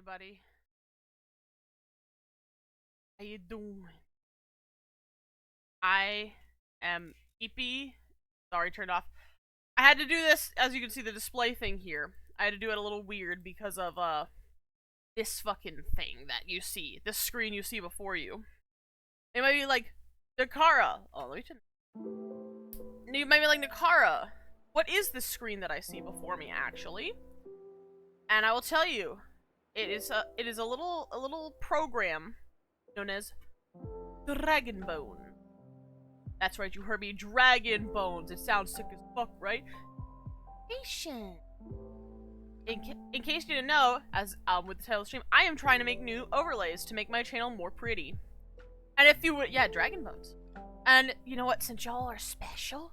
everybody. How you doing? I am EP. Sorry, turned off. I had to do this, as you can see the display thing here. I had to do it a little weird because of this fucking thing that you see. This screen you see before you. It might be like, Nakara. Oh, let me turn. You might be like, Nakara, what is this screen that I see before me actually? And I will tell you, it is a little program known as Dragonbone. That's right, you heard me. Dragon Bones. It sounds sick as fuck, right? Patient. In case you didn't know, as with the title of the stream, I am trying to make new overlays to make my channel more pretty. And if you would, yeah, Dragon Bones. And you know what? Since y'all are special,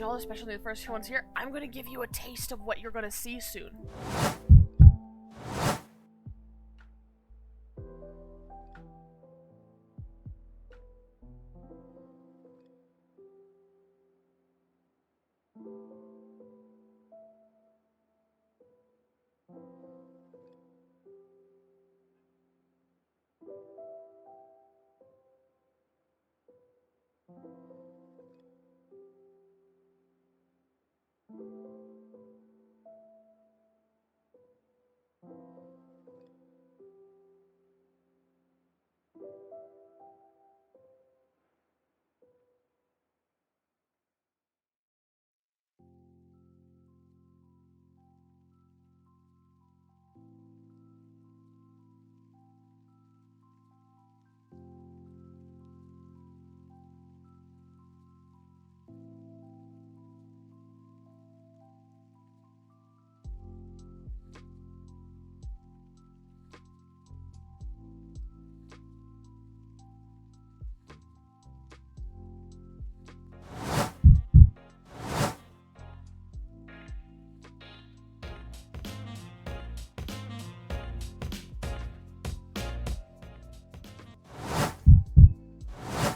especially the first few ones here, I'm gonna give you a taste of what you're gonna see soon.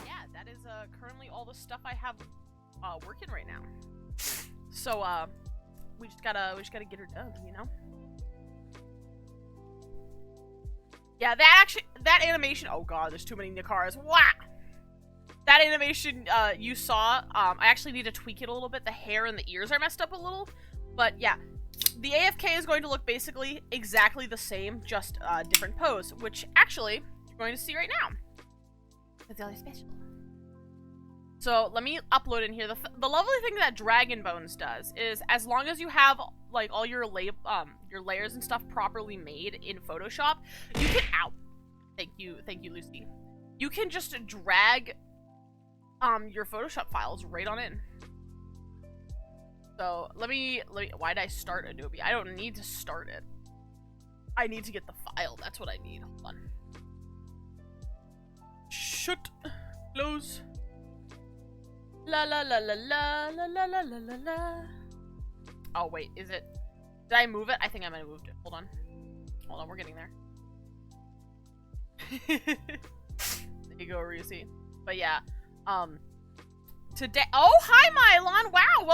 Yeah, that is currently all the stuff I have working right now. So we just gotta get her done, you know? Yeah, that animation, oh god, there's too many Nakaras. Wow! That animation you saw, I actually need to tweak it a little bit. The hair and the ears are messed up a little. But yeah, the AFK is going to look basically exactly the same, just a different pose, which actually you're going to see right now. It's really special. So let me upload in here. The lovely thing that Dragon Bones does is, as long as you have like all your layers and stuff properly made in Photoshop, you can Thank you, Lucy. You can just drag your Photoshop files right on in. So let me. Why did I start Adobe? I don't need to start it. I need to get the file. That's what I need. Hold on. Shut. Close. La la la la la la la la la la la. Oh wait, is it? Did I move it? I think I might have moved it. Hold on, we're getting there. There you go, Rusi. But yeah, today. Oh, hi, Mylon. Wow,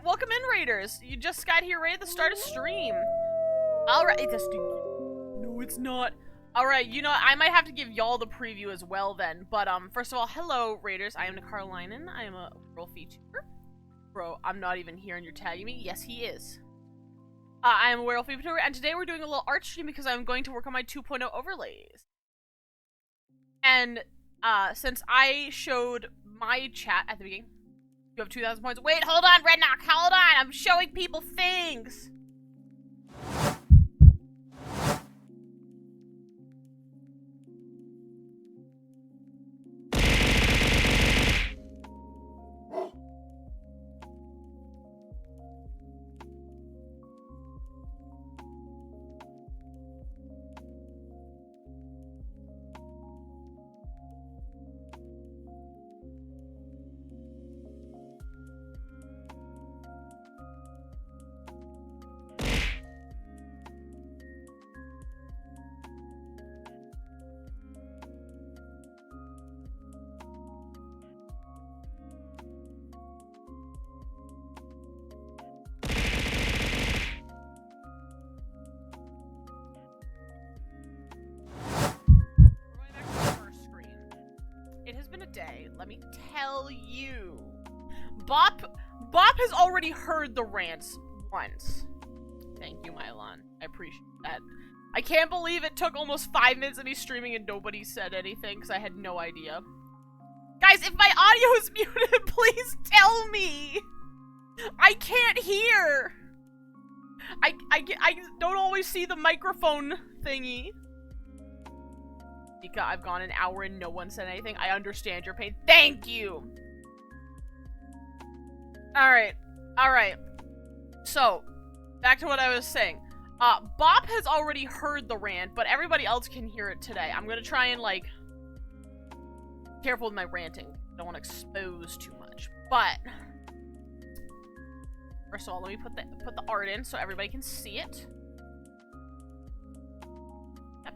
welcome in, Raiders. You just got here right at the start of stream. All right, no, it's not. Alright, you know, I might have to give y'all the preview as well then, but first of all, hello Raiders, I am Nakaralinen, I am a world feature. Bro, I'm not even here and you're tagging me? Yes, he is. I am a werewolf feature, and today we're doing a little art stream because I'm going to work on my 2.0 overlays. And, since I showed my chat at the beginning, you have 2,000 points. Wait, hold on, Redknock, hold on, I'm showing people things! tell you. Bop has already heard the rants once. Thank you, Mylon. I appreciate that. I can't believe it took almost 5 minutes of me streaming and nobody said anything because I had no idea. Guys, if my audio is muted, please tell me. I can't hear. I don't always see the microphone thingy. Mika, I've gone an hour and no one said anything. I understand your pain. Thank you. Alright. So, back to what I was saying. Bop has already heard the rant, but everybody else can hear it today. I'm gonna try and, like, careful with my ranting. I don't want to expose too much. But first of all, let me put the art in so everybody can see it. Yep.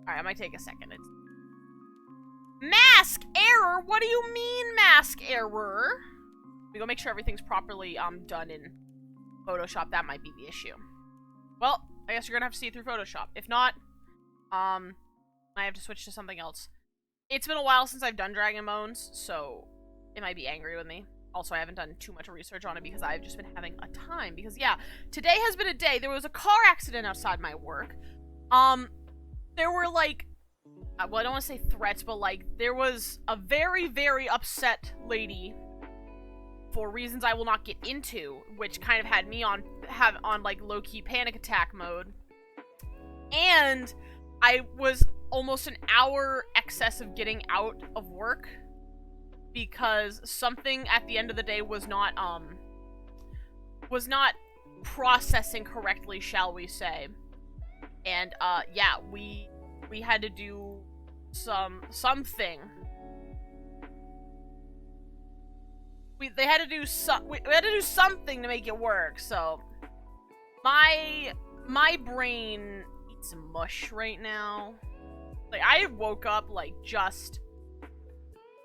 Alright, I might take a second. It's mask error? What do you mean mask error? We go make sure everything's properly done in Photoshop. That might be the issue. Well, I guess you're gonna have to see it through Photoshop. If not, I have to switch to something else. It's been a while since I've done Dragon Bones, so it might be angry with me. Also, I haven't done too much research on it because I've just been having a time. Because, yeah, today has been a day. There was a car accident outside my work. There were, like, well, I don't want to say threats, but, like, there was a very, very upset lady for reasons I will not get into, which kind of had me on like, low-key panic attack mode. And I was almost an hour excess of getting out of work because something at the end of the day was not processing correctly, shall we say. And yeah, we had to do something. We had to do something to make it work. So my brain eats mush right now. Like, I woke up, like, just,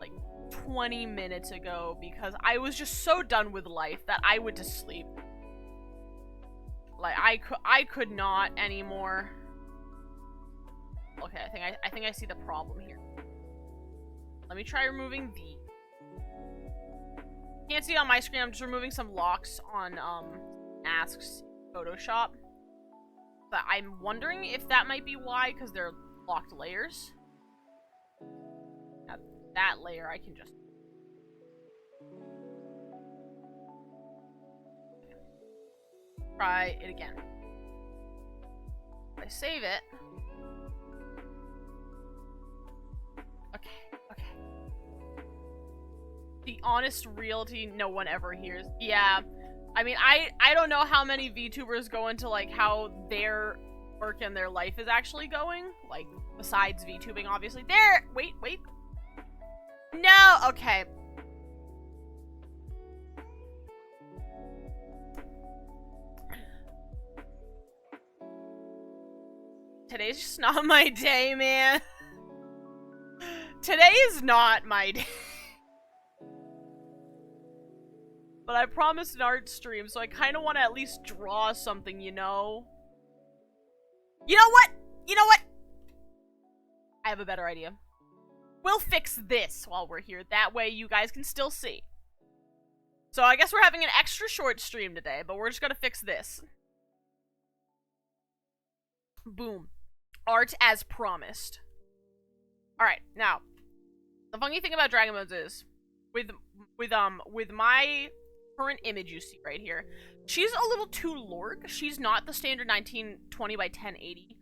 like, 20 minutes ago because I was just so done with life that I went to sleep. Like, I could not anymore. Okay, I think I see the problem here. Let me try removing the... Can't see it on my screen, I'm just removing some locks on, masks Photoshop. But I'm wondering if that might be why, because they're locked layers. Now, that layer I can just... Try it again. If I save it... Okay. The honest reality no one ever hears. Yeah. I mean, I don't know how many VTubers go into, like, how their work and their life is actually going. Like, besides VTubing, obviously. There! Wait. No! Okay. Today's just not my day, man. Today is not my day. But I promised an art stream, so I kind of want to at least draw something, you know? You know what? I have a better idea. We'll fix this while we're here. That way you guys can still see. So I guess we're having an extra short stream today, but we're just gonna fix this. Boom. Art as promised. Alright, now. The funny thing about Dragon Bones is, with my current image you see right here, she's a little too lorg. She's not the standard 1920 by 1080.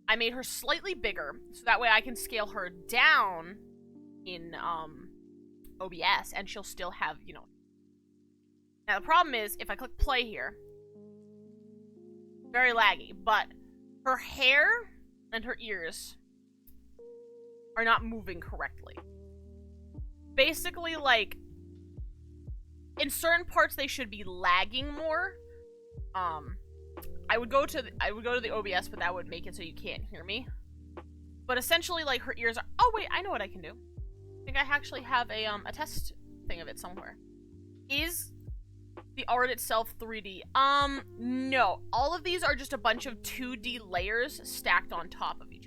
I made her slightly bigger, so that way I can scale her down in, OBS, and she'll still have, you know... Now, the problem is, if I click play here, very laggy, but her hair and her ears are not moving correctly. Basically, like, in certain parts they should be lagging more. I would go to the OBS, but that would make it so you can't hear me. But essentially, like, her ears are... Oh, wait, I know what I can do. I think I actually have a test thing of it somewhere. Is the art itself 3D? No. All of these are just a bunch of 2D layers stacked on top of each other.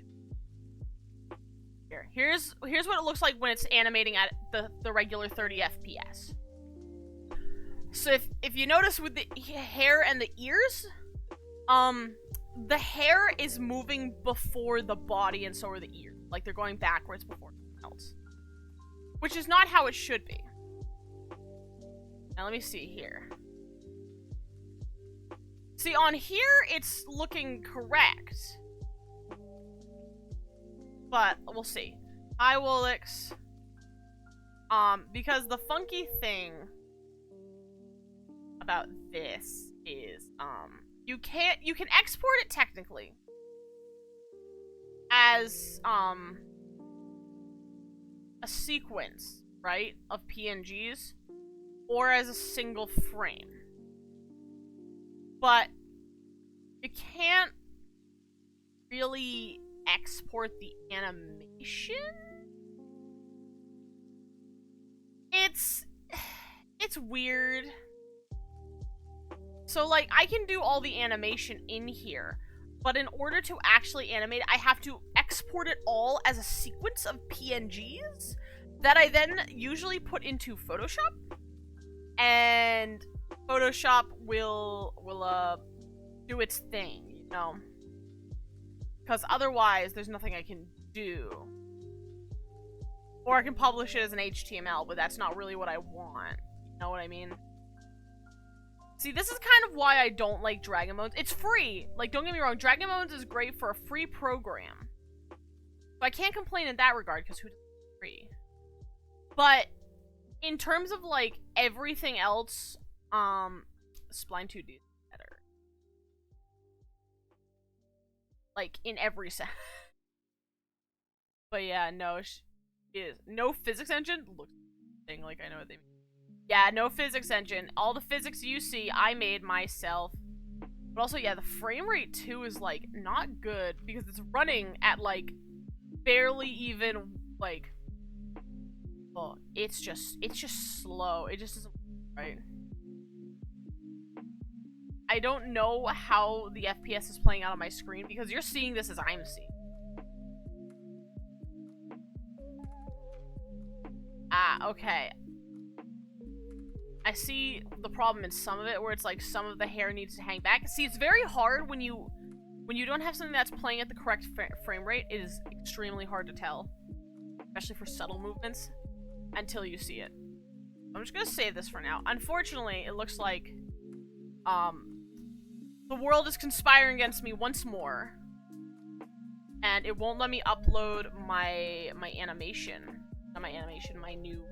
Here's what it looks like when it's animating at the regular 30 FPS. So if you notice with the hair and the ears, the hair is moving before the body, and so are the ears. Like, they're going backwards before something else. Which is not how it should be. Now, let me see here. See, on here, it's looking correct. But, we'll see. Hi, Woolix. Because the funky thing about this is, you can export it technically as, a sequence, right, of PNGs, or as a single frame. But you can't really export the animation? It's weird. So, like, I can do all the animation in here, but in order to actually animate it, I have to export it all as a sequence of PNGs that I then usually put into Photoshop, and Photoshop will do its thing, you know? Because otherwise, there's nothing I can do. Or I can publish it as an HTML, but that's not really what I want. You know what I mean? See, this is kind of why I don't like Dragon Bones. It's free. Like, don't get me wrong, Dragon Bones is great for a free program. So I can't complain in that regard, because who does it free? But in terms of, like, everything else, Spline 2D is better. Like, in every sense. But yeah, no, she is. No physics engine? Looks like I know what they mean. Yeah, no physics engine. All the physics you see, I made myself. But also, yeah, the frame rate, too, is, like, not good. Because it's running at, like, barely even, like... Oh, it's just slow. It just isn't right. I don't know how the FPS is playing out on my screen, because you're seeing this as I'm seeing. Ah, okay. I see the problem in some of it, where it's like some of the hair needs to hang back. See, it's very hard when you don't have something that's playing at the correct frame rate. It is extremely hard to tell, especially for subtle movements, until you see it. I'm just gonna save this for now. Unfortunately, it looks like the world is conspiring against me once more, and it won't let me upload my animation. Not my animation, my new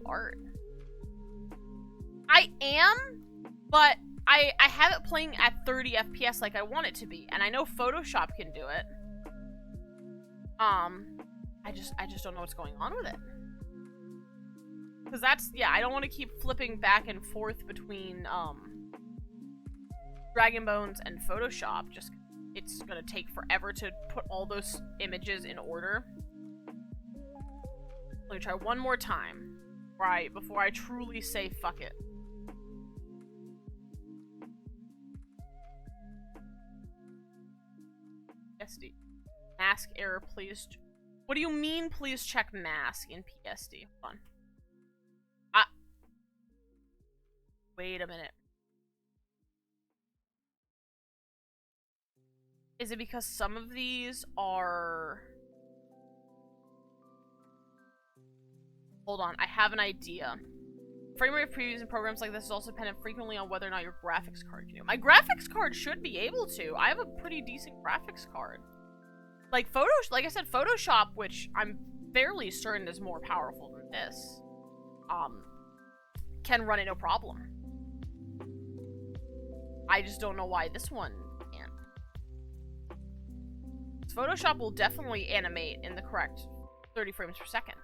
art. I am, but I have it playing at 30 FPS like I want it to be, and I know Photoshop can do it. I just don't know what's going on with it. Because that's, yeah, I don't want to keep flipping back and forth between Dragon Bones and Photoshop. Just, it's gonna take forever to put all those images in order. Let me try one more time. Right, before I truly say fuck it. PSD. Mask error, please. What do you mean, please check mask in PSD? Hold on. Wait a minute. Is it because some of these are... Hold on, I have an idea. Frame rate of previews in programs like this is also dependent frequently on whether or not your graphics card can do. My graphics card should be able to. I have a pretty decent graphics card. Like like I said, Photoshop, which I'm fairly certain is more powerful than this, can run it no problem. I just don't know why this one can't. Photoshop will definitely animate in the correct 30 frames per second.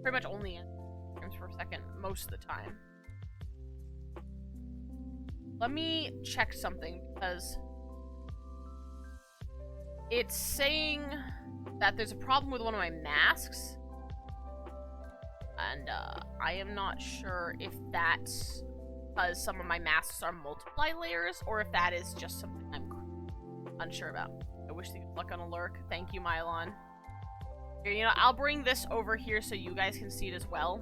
Pretty much only in frames per second most of the time. Let me check something, because it's saying that there's a problem with one of my masks, and I am not sure if that's because some of my masks are multiply layers, or if that is just something I'm creating. Unsure about. I wish they could luck on a lurk. Thank you, Mylon. Here, you know, I'll bring this over here so you guys can see it as well.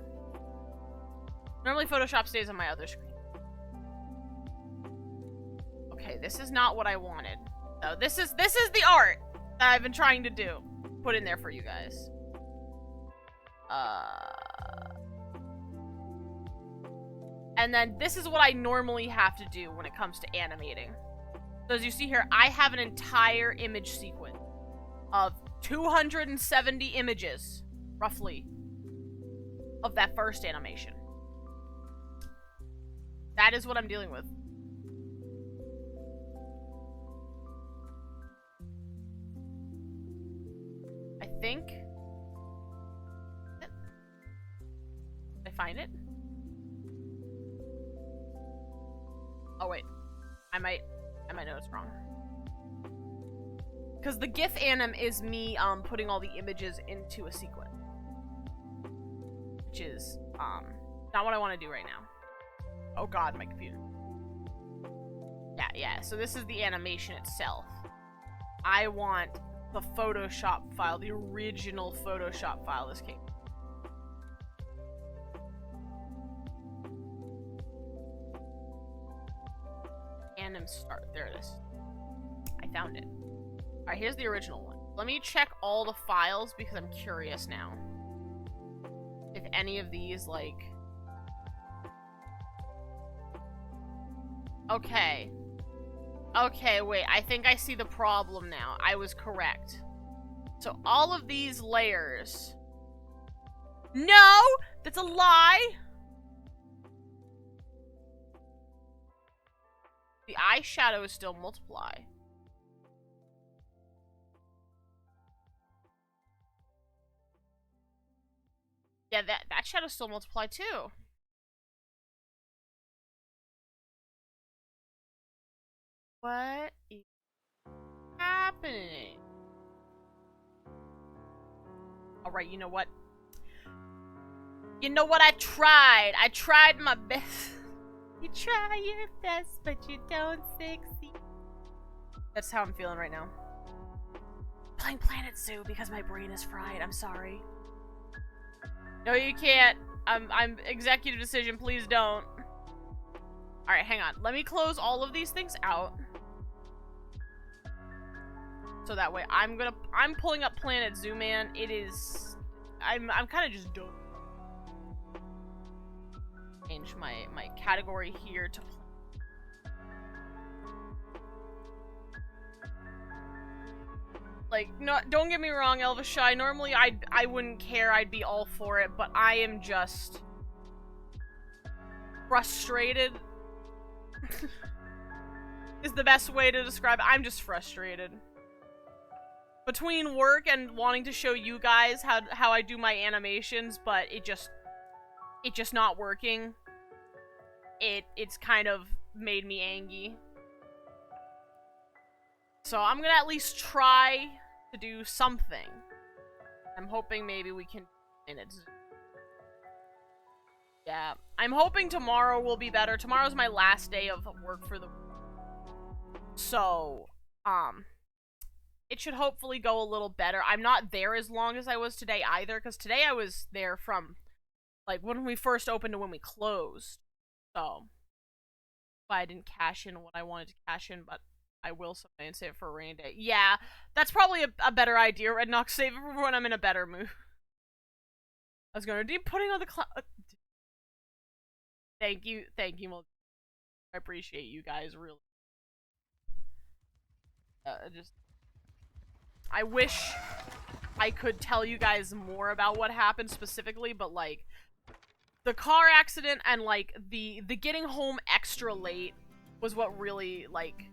Normally Photoshop stays on my other screen. Okay, this is not what I wanted. So this is the art that I've been trying to do. Put in there for you guys. And then this is what I normally have to do when it comes to animating. So as you see here, I have an entire image sequence of 270 images, roughly, of that first animation. That is what I'm dealing with. I think... Did I find it? Oh wait, I might know it's wrong. Because the GIF anim is me putting all the images into a sequence, which is not what I want to do right now. Oh god, my computer. Yeah. So this is the animation itself. I want the Photoshop file, the original Photoshop file. This came. Anim start. There it is. I found it. Alright, here's the original one. Let me check all the files because I'm curious now. If any of these, like... Okay. Okay, wait. I think I see the problem now. I was correct. So all of these layers... No! That's a lie! The eyeshadow is still multiply. Yeah, that shadow still multiply too. What is happening? Alright, you know what? You know what? I tried. I tried my best. You try your best, but you don't succeed. That's how I'm feeling right now. Playing Planet Zoo because my brain is fried. I'm sorry. No, you can't. I'm executive decision. Please don't. All right, hang on. Let me close all of these things out. So that way I'm pulling up Planet Zoo, man. It is... I'm kind of just done. Change my category here to... Like, no, don't get me wrong, Elvis Shy. Normally, I wouldn't care. I'd be all for it, but I am just frustrated. Is the best way to describe it. I'm just frustrated. Between work and wanting to show you guys how I do my animations, but it just not working. It's kind of made me angry. So I'm gonna at least try to do something. I'm hoping maybe we can... Yeah. I'm hoping tomorrow will be better. Tomorrow's my last day of work for the... So, it should hopefully go a little better. I'm not there as long as I was today either, because today I was there from, like, when we first opened to when we closed. So, I didn't cash in what I wanted to cash in, but I will someday and save it for a rainy day. Yeah, that's probably a better idea, Red Knox. Save it for when I'm in a better mood. I was going to be putting on the Thank you, Mel. I appreciate you guys, really. I wish I could tell you guys more about what happened specifically, but, like, the car accident and, like, the getting home extra late was what really, like...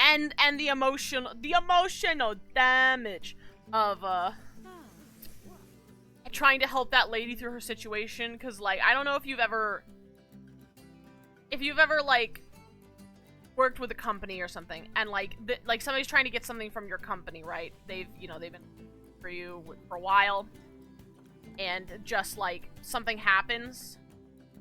And the emotional damage of, trying to help that lady through her situation, because, like, I don't know if you've ever, like, worked with a company or something, and, like, somebody's trying to get something from your company, right? They've been for you for a while, and just, like, something happens.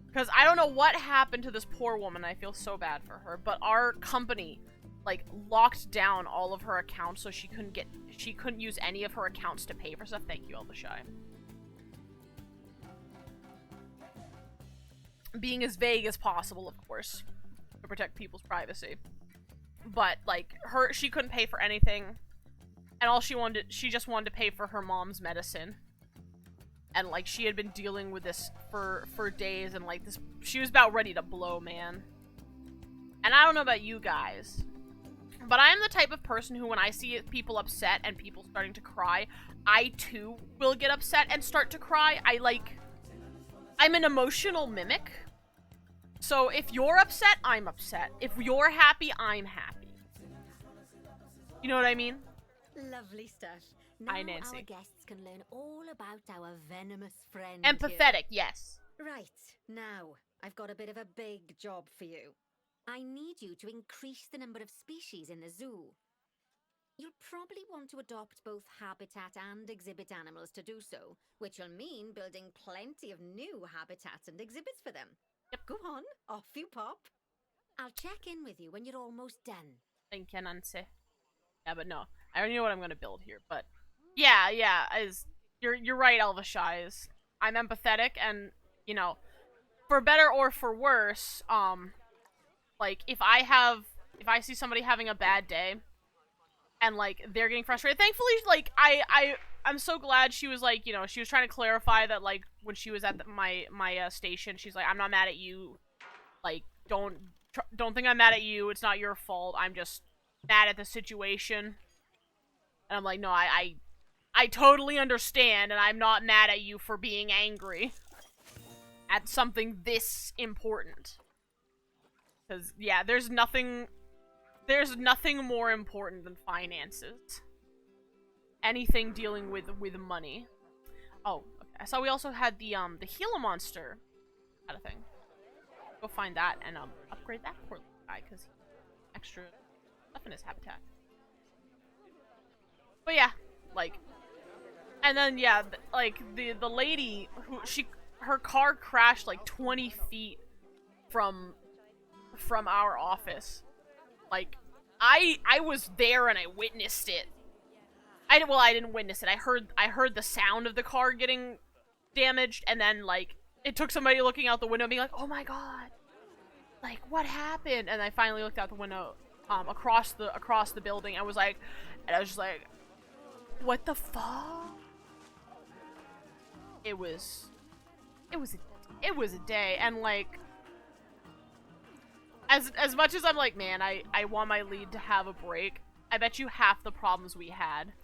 Because I don't know what happened to this poor woman, I feel so bad for her, but our company, like locked down all of her accounts so she couldn't use any of her accounts to pay for stuff. Thank you, Elvashai. Being as vague as possible, of course, to protect people's privacy. But like she couldn't pay for anything, and all she just wanted to pay for her mom's medicine. And like she had been dealing with this for days, and like she was about ready to blow, man. And I don't know about you guys, but I am the type of person who, when I see people upset and people starting to cry, I too will get upset and start to cry. I'm an emotional mimic. So if you're upset, I'm upset. If you're happy, I'm happy. You know what I mean? Lovely stuff. Now Hi, Nancy. Our guests can learn all about our venomous friend. Empathetic, yes. Right. Now, I've got a bit of a big job for you. I need you to increase the number of species in the zoo. You'll probably want to adopt both habitat and exhibit animals to do so, which will mean building plenty of new habitats and exhibits for them. Yep. Go on, off you pop. I'll check in with you when you're almost done. Thank you, Nancy. Yeah, but no. I already know what I'm gonna build here, but yeah, you're right, Elvashai. I'm empathetic, and you know, for better or for worse, like if I see somebody having a bad day and like they're getting frustrated, thankfully, like I'm so glad she was like, you know, she was trying to clarify that, like, when she was at my station, she's like, I'm not mad at you, like, don't think I'm mad at you, it's not your fault, I'm just mad at the situation. And I'm like, no, I totally understand, and I'm not mad at you for being angry at something this important. Because, yeah, there's nothing more important than finances. Anything dealing with money. Oh, okay. I saw we also had the Gila monster kind of thing. Go find that and upgrade that poor guy because he has extra stuff in his habitat. But yeah, like, and then yeah, like the lady who her car crashed like 20 feet from our office. Like, I was there and I witnessed it. I didn't witness it. I heard the sound of the car getting damaged, and then like it took somebody looking out the window and being like, "Oh my god, like what happened?" And I finally looked out the window, across the building. I was just like, "What the fuck?" It was a day, and like, as much as I'm like, man, I want my lead to have a break. I bet you half the problems we had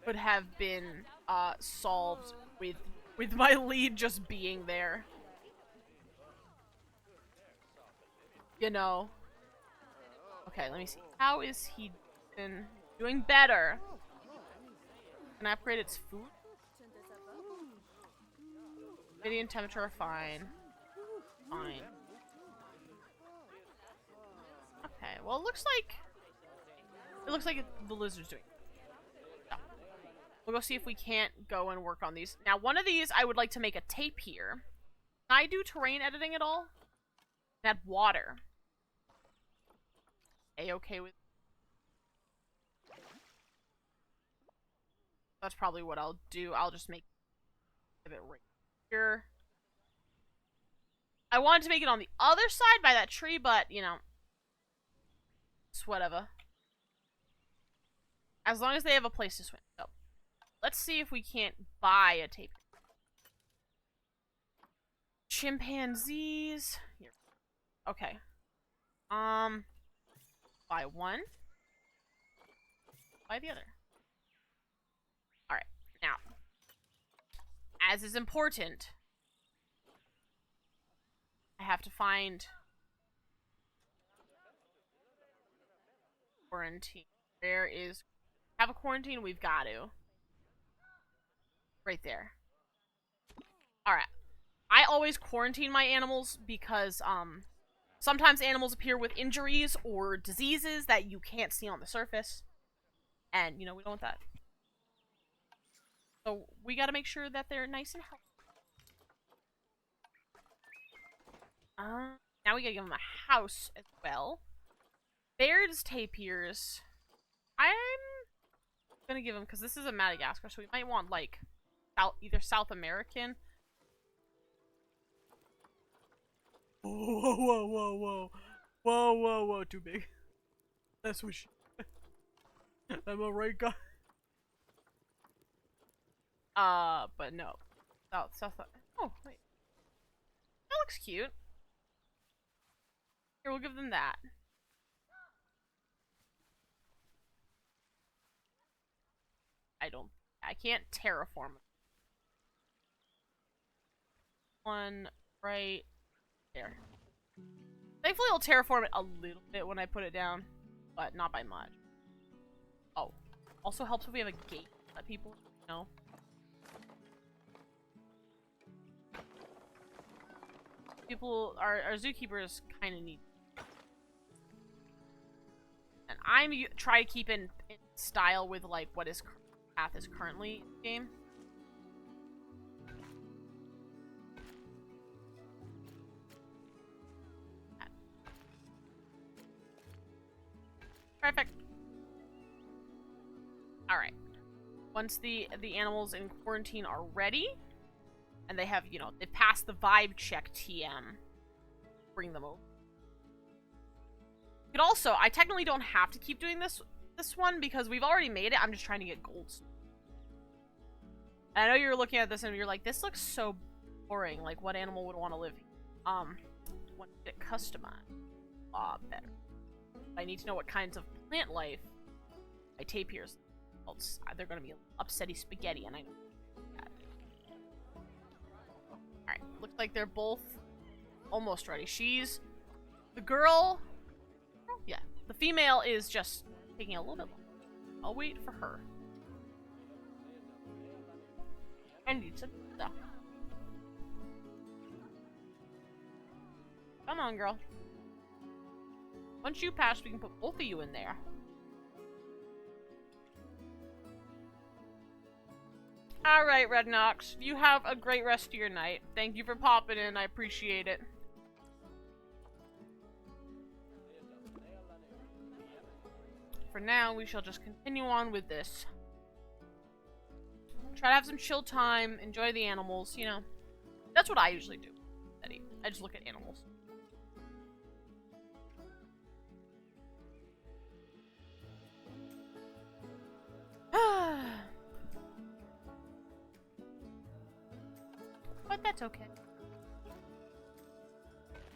would have been solved with my lead just being there. You know. Okay, let me see. How is he doing better? Can I upgrade its food? Radiant temperature, fine. Fine. Okay, well it looks like the lizard's doing. We'll go see if we can't go and work on these. Now, one of these, I would like to make a tape here. Can I do terrain editing at all? Add water. A-okay with... That's probably what I'll do. I'll just make it right here. I wanted to make it on the other side by that tree, but, you know, it's whatever. As long as they have a place to swim. So, let's see if we can't buy a tape. Chimpanzees. Here. Okay. Buy one. Buy the other. Alright. Now, as is important, I have to find quarantine. There is... Have a quarantine? We've got to. Right there. Alright. I always quarantine my animals because, sometimes animals appear with injuries or diseases that you can't see on the surface. And, you know, we don't want that. So, we gotta make sure that they're nice and healthy. Now we gotta give them a house as well. Baird's tapirs. I'm gonna give them, because this is a Madagascar, so we might want, like, either South American. Whoa, whoa, whoa, whoa, whoa. Whoa, whoa, whoa, too big. That's what she... I'm a right guy. But no. South... Oh, wait. That looks cute. Here, we'll give them that. I can't terraform. One right there. Thankfully, I'll terraform it a little bit when I put it down, but not by much. Oh. Also helps if we have a gate that people know. Our zookeepers kind of need. And I'm try to keep in style with, like, what his path is currently in the game. Perfect. Alright. Once the animals in quarantine are ready, and they have, you know, they passed the vibe check TM, bring them over. You could also, I technically don't have to keep doing this one because we've already made it. I'm just trying to get gold. And I know you're looking at this and you're like, this looks so boring. Like, what animal would want to live here? When it customized, better. I need to know what kinds of plant life my tapirs. Else they're gonna be upsetty spaghetti, and I know that. Alright, looks like they're both almost ready. She's the girl. Oh, yeah, the female is just taking a little bit longer. I'll wait for her. I need some stuff. Come on, girl. Once you pass, we can put both of you in there. Alright, Red Knox. You have a great rest of your night. Thank you for popping in. I appreciate it. For now, we shall just continue on with this. Try to have some chill time, enjoy the animals, you know. That's what I usually do. I just look at animals. But that's okay.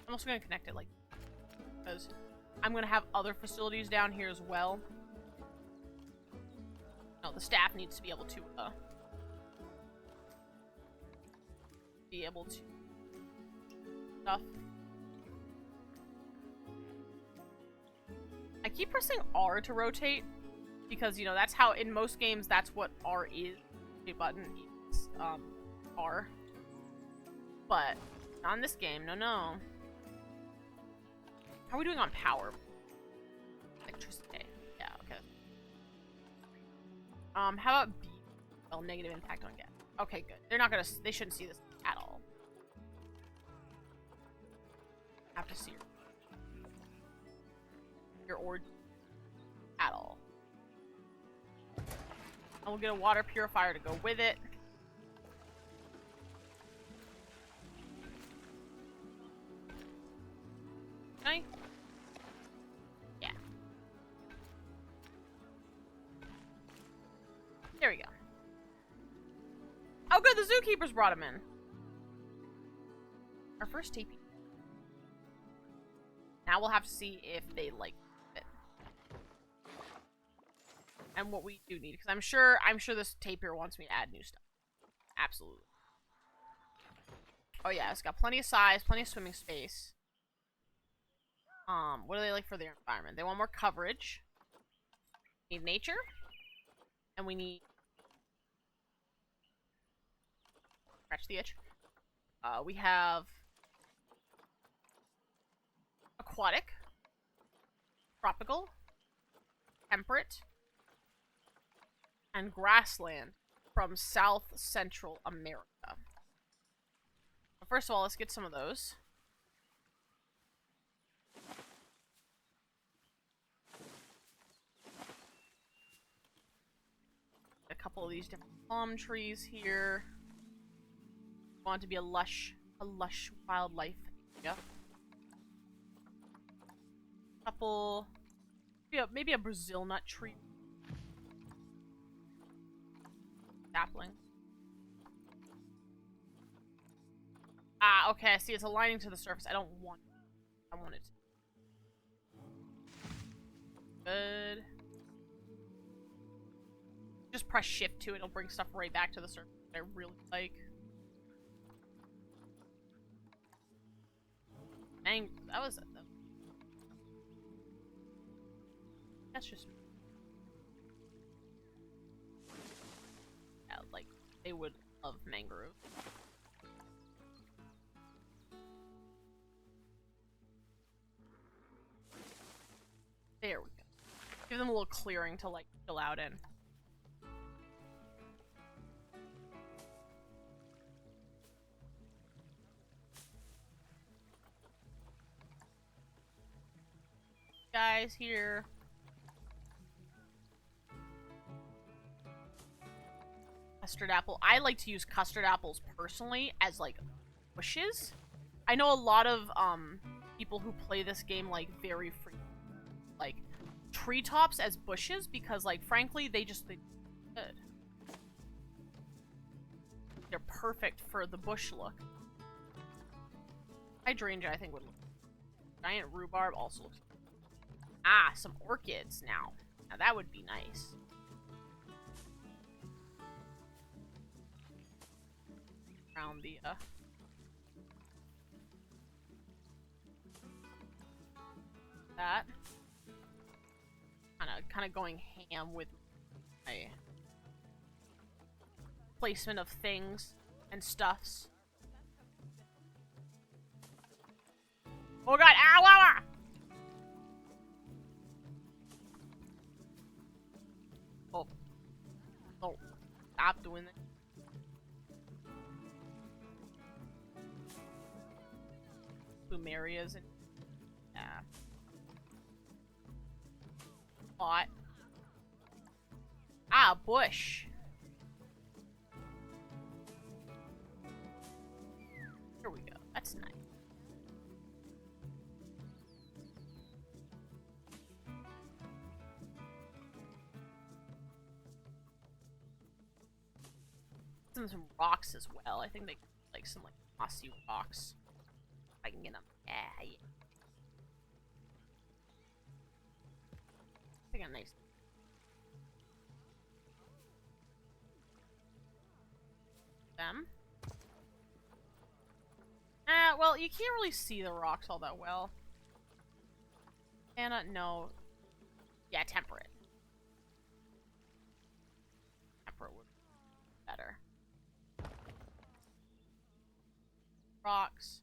I'm also gonna connect it, like, because I'm gonna have other facilities down here as well. No, the staff needs to be able to, stuff. I keep pressing R to rotate, because, you know, that's how, in most games, that's what R is. The button is, R. But, not in this game, no. How are we doing on power? Electricity. Yeah, okay. How about B? Well, negative impact on gas. Okay, good. They shouldn't see this at all. Have to see your ord at all. And we'll get a water purifier to go with it. Okay. Yeah. There we go. Oh good, the zookeepers brought him in. Our first TP. Now we'll have to see if they like it. And what we do need, because I'm sure this tapir wants me to add new stuff. Absolutely. Oh yeah, it's got plenty of size, plenty of swimming space. What do they like for their environment? They want more coverage. We need nature. And we need... Scratch the itch. We have... aquatic. Tropical. Temperate. And grassland from South Central America. But first of all, let's get some of those. all these different palm trees here. Want to be a lush wildlife area. Couple, maybe a Brazil nut tree. Sapling. Ah, okay, I see it's aligning to the surface. I don't want it. I want it to. Good. Just press shift to it, it'll bring stuff right back to the surface. I really like. Dang, that was it though. That's just. Yeah, like, they would love mangrove. There we go. Give them a little clearing to, like, chill out in. Guys, here. Custard apple. I like to use custard apples personally as, like, bushes. I know a lot of, people who play this game, like, very free. Like, treetops as bushes because, like, frankly, they're good. They're perfect for the bush look. Hydrangea, I think, would look. Giant rhubarb also looks. Ah, some orchids now. Now that would be nice. Around the, that. Kind of going ham with my placement of things and stuffs. Oh god, ow, ow, ow! Oh. Oh, stop doing that. Plumerias and yeah. Pot. Ah, bush. Here we go. That's nice. Some rocks as well. I think they like some like mossy rocks. If I can get them. Yeah, yeah. I got nice. Them. Well, you can't really see the rocks all that well. No. Yeah, temperate. Temperate would be better. Rocks.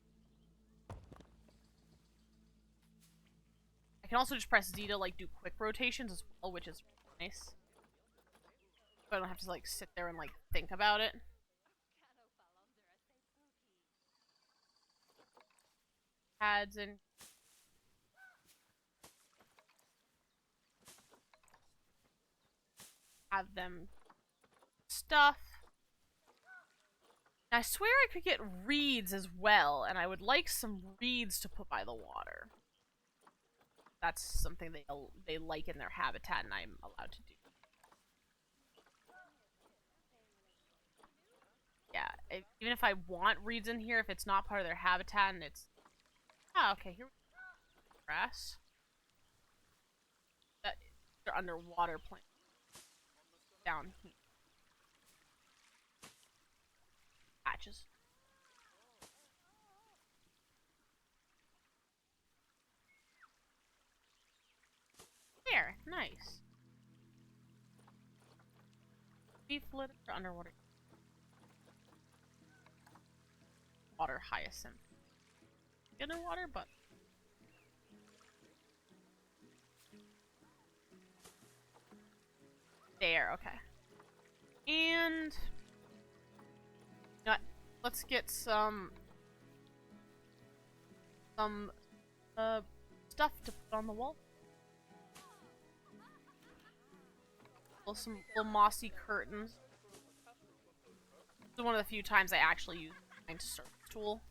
I can also just press Z to like do quick rotations as well, which is nice. So I don't have to like sit there and like think about it. Pads and have them stuff. And I swear I could get reeds as well, and I would like some reeds to put by the water. That's something they like in their habitat, and I'm allowed to do. Yeah, even if I want reeds in here, if it's not part of their habitat and it's... Ah, okay, here we go. Grass. They're underwater plants. Down here. Patches. There, nice. Leaflet or underwater. Water hyacinth. Underwater, but there, okay. And you know what? Let's get some stuff to put on the wall. Some little mossy curtains. is one of the few times I actually use the Find to Search tool.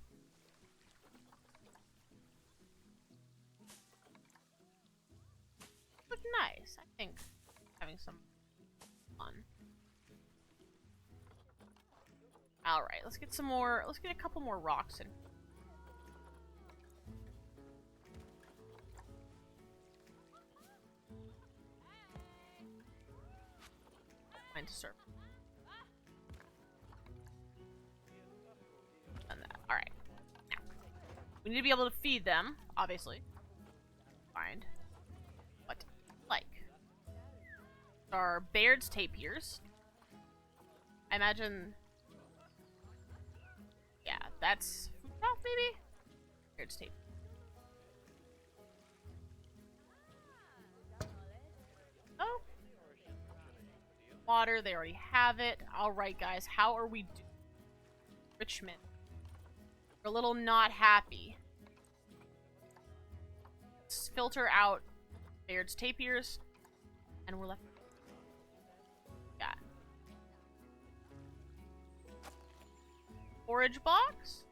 Look nice, I think. Having some fun. Alright, let's get some more. Let's get a couple more rocks in. Find to Surf. Done that. Alright. Now, we need to be able to feed them, obviously. Find what like. Our Baird's tapirs. I imagine. Yeah, that's food craft, maybe? Baird's tape. Oh. Water, they already have it. Alright, guys, how are we doing? Richmond. We're a little not happy. Let's filter out Baird's tapirs, and we're left. Yeah. Forage box?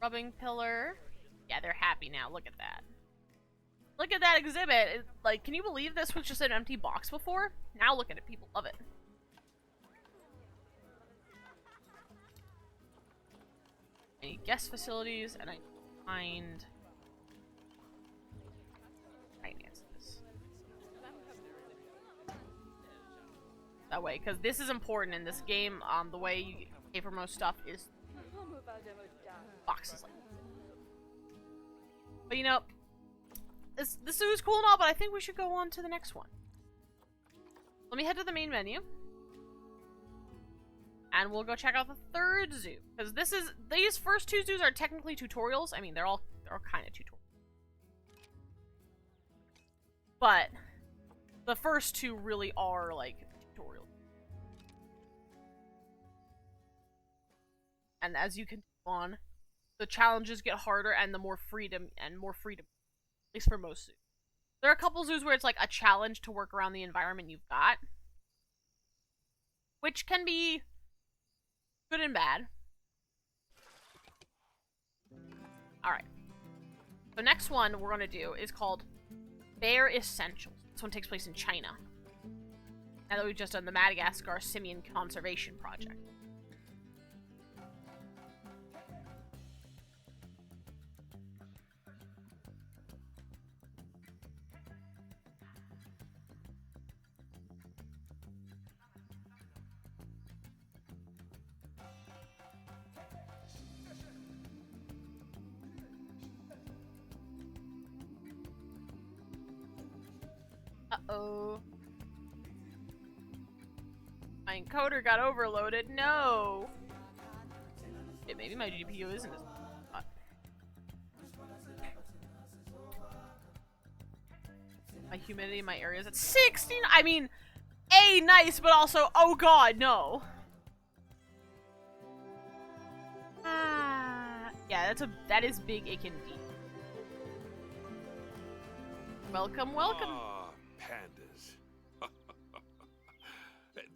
Rubbing pillar. Yeah, they're happy now. Look at that. Look at that exhibit. Like, can you believe this was just an empty box before? Now look at it. People love it. Any guest facilities, and I find finances. That way, because this is important in this game. The way you pay for most stuff is boxes like this. But you know, this zoo is cool and all, but I think we should go on to the next one. Let me head to the main menu. And we'll go check out the third zoo. Because these first two zoos are technically tutorials. I mean, they're all kind of tutorials. But the first two really are like tutorials. And as you continue on, the challenges get harder and the more freedom. At least for most zoos. There are a couple zoos where it's like a challenge to work around the environment you've got. Which can be good and bad. Alright. The next one we're gonna do is called Bear Essentials. This one takes place in China. Now that we've just done the Madagascar Simian Conservation Project. Uh-oh. My encoder got overloaded. No! Yeah, maybe my GPU isn't as hot. My humidity in my area is at 16. I mean, A, nice, but also, oh god, no. Yeah, that is big ick indeed. Welcome, welcome. Pandas.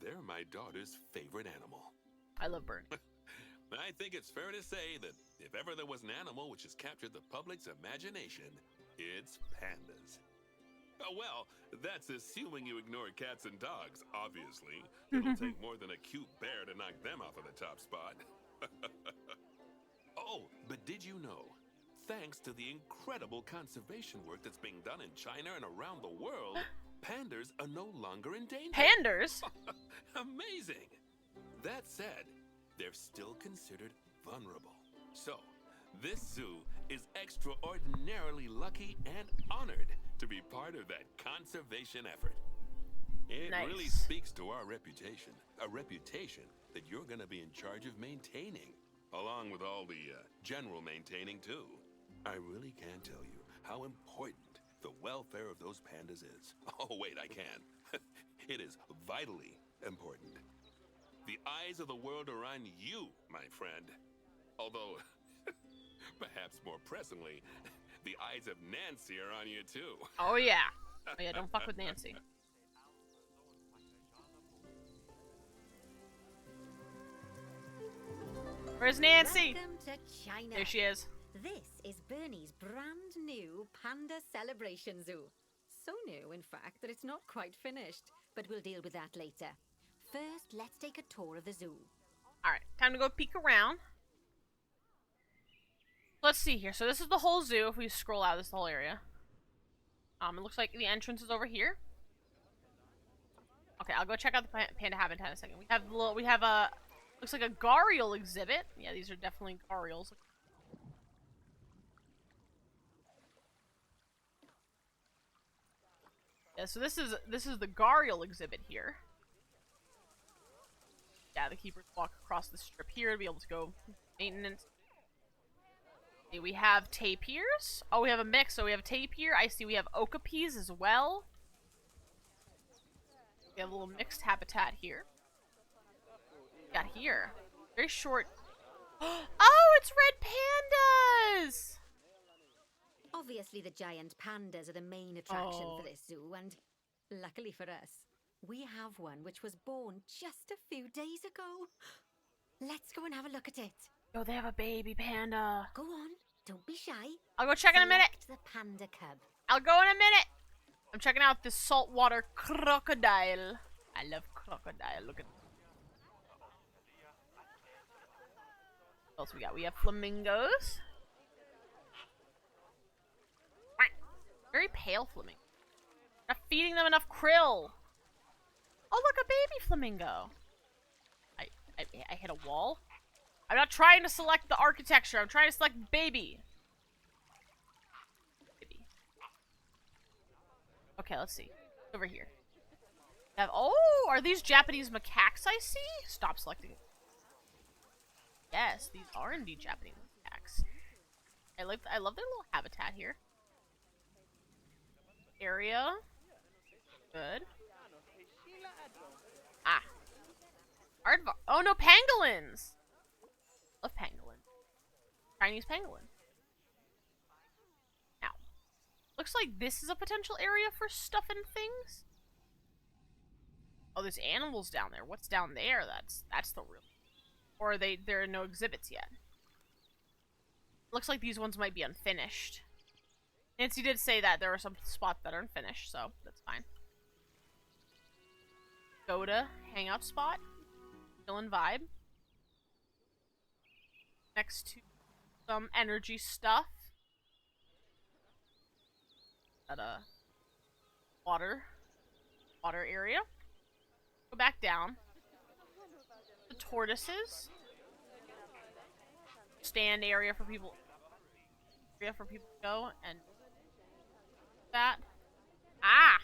They're my daughter's favorite animal. I love Bernie. I think it's fair to say that if ever there was an animal which has captured the public's imagination, it's pandas. Well, that's assuming you ignore cats and dogs, obviously. It'll take more than a cute bear to knock them off of the top spot. Oh, but did you know? Thanks to the incredible conservation work that's being done in China and around the world, pandas are no longer endangered. Panders? Amazing! That said, they're still considered vulnerable. So, this zoo is extraordinarily lucky and honored to be part of that conservation effort. It really speaks to our reputation, a reputation that you're going to be in charge of maintaining, along with all the general maintaining too. I really can't tell you how important the welfare of those pandas is. Oh, wait, I can. It is vitally important. The eyes of the world are on you, my friend. Although, Perhaps more presently, the eyes of Nancy are on you too. Oh yeah. Oh yeah, don't fuck with Nancy. Where's Nancy? Welcome to China. There she is. This is Bernie's brand new Panda Celebration Zoo. So new, in fact, that it's not quite finished. But we'll deal with that later. First, let's take a tour of the zoo. Alright, time to go peek around. Let's see here. So this is the whole zoo. If we scroll out, this is the whole area. It looks like the entrance is over here. Okay, I'll go check out the panda habitat in a second. We have a looks like a gharial exhibit. Yeah, these are definitely gharials. Yeah, so this is the gharial exhibit here. Yeah, the keepers walk across the strip here to be able to go maintenance. Okay, we have tapirs. Oh, we have a mix. So we have tapir. I see we have okapis as well. We have a little mixed habitat here. Got here. Very short. Oh, it's red pandas! Obviously, the giant pandas are the main attraction Oh. for this zoo, and luckily for us, we have one which was born just a few days ago. Let's go and have a look at it. Oh, they have a baby panda. Go on, don't be shy. I'll go check in a minute. Select the panda cub. I'll go in a minute. I'm checking out this saltwater crocodile. I love crocodile. Look at. What else we got? We have flamingos. Very pale flamingo. Not feeding them enough krill. Oh, look, a baby flamingo. I hit a wall. I'm not trying to select the architecture. I'm trying to select baby. Baby. Okay, let's see. Over here. Oh, are these Japanese macaques I see? Stop selecting. Yes, these are indeed Japanese macaques. I love their little habitat here. Area. Good. Ah. Aardvark. Oh no, pangolins! Love pangolin. Chinese pangolin. Now. Looks like this is a potential area for stuff and things. Oh, there's animals down there. What's down there? That's the real. Or are there are no exhibits yet. Looks like these ones might be unfinished. Nancy did say that there are some spots that are unfinished, so that's fine. Goda hangout spot. Chillin' vibe. Next to some energy stuff. Got a water area. Go back down. The tortoises. Stand area for people. To go and that. Ah.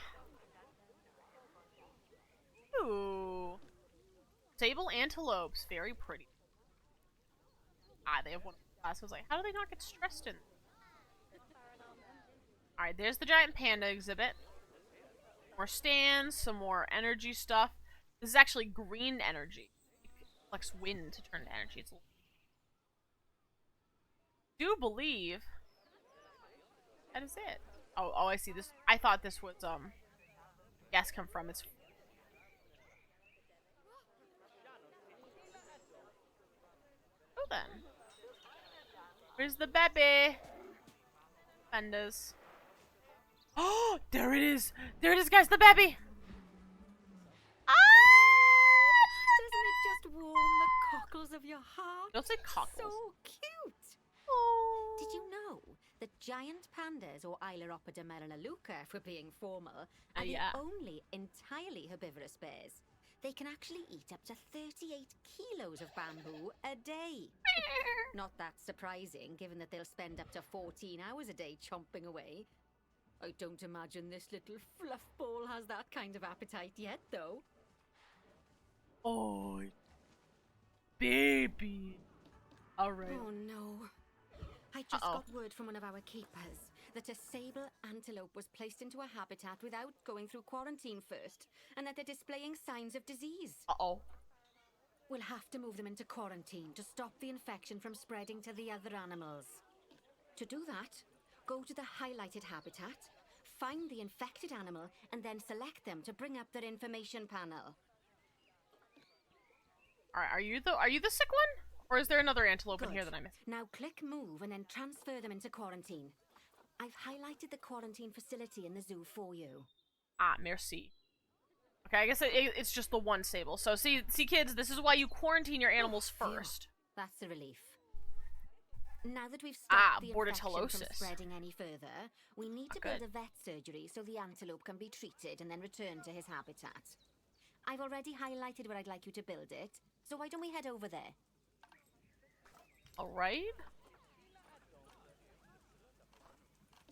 Ooh. Sable antelopes, very pretty. Ah, they have one class. I was like, how do they not get stressed in? Alright, there's the giant panda exhibit. More stands, some more energy stuff. This is actually green energy. It collects wind to turn to energy. It's do believe that is it. Oh, I see this. I thought this was gas come from. It's oh then. Where's the baby? Pandas. Oh, there it is. There it is, guys. The baby. Doesn't it just warm the cockles of your heart? Don't say cockles. So cute. Oh. Did you know that giant pandas, or Ailuropoda melanoleuca if we're being formal, are Yeah. the only entirely herbivorous bears? They can actually eat up to 38 kilos of bamboo a day. Not that surprising, given that they'll spend up to 14 hours a day chomping away. I don't imagine this little fluff ball has that kind of appetite yet, though. Oh, baby. All right. Oh no. I just Uh-oh. got word from one of our keepers that a sable antelope was placed into a habitat without going through quarantine first, and that they're displaying signs of disease. Uh-oh. We'll have to move them into quarantine to stop the infection from spreading to the other animals. To do that, go to the highlighted habitat, find the infected animal, and then select them to bring up their information panel. Alright, are you the sick one? Or is there another antelope in Good. here that I missed? Now click move and then transfer them into quarantine. I've highlighted the quarantine facility in the zoo for you. Ah, merci. Okay, I guess it's just the one stable. So see kids, this is why you quarantine your animals Phew. first. That's a relief. Now that we've stopped the infection from bordetellosis. spreading any further, we need to Not build good. a vet surgery so the antelope can be treated and then returned to his habitat. I've already highlighted where I'd like you to build it, so why don't we head over there? Alright.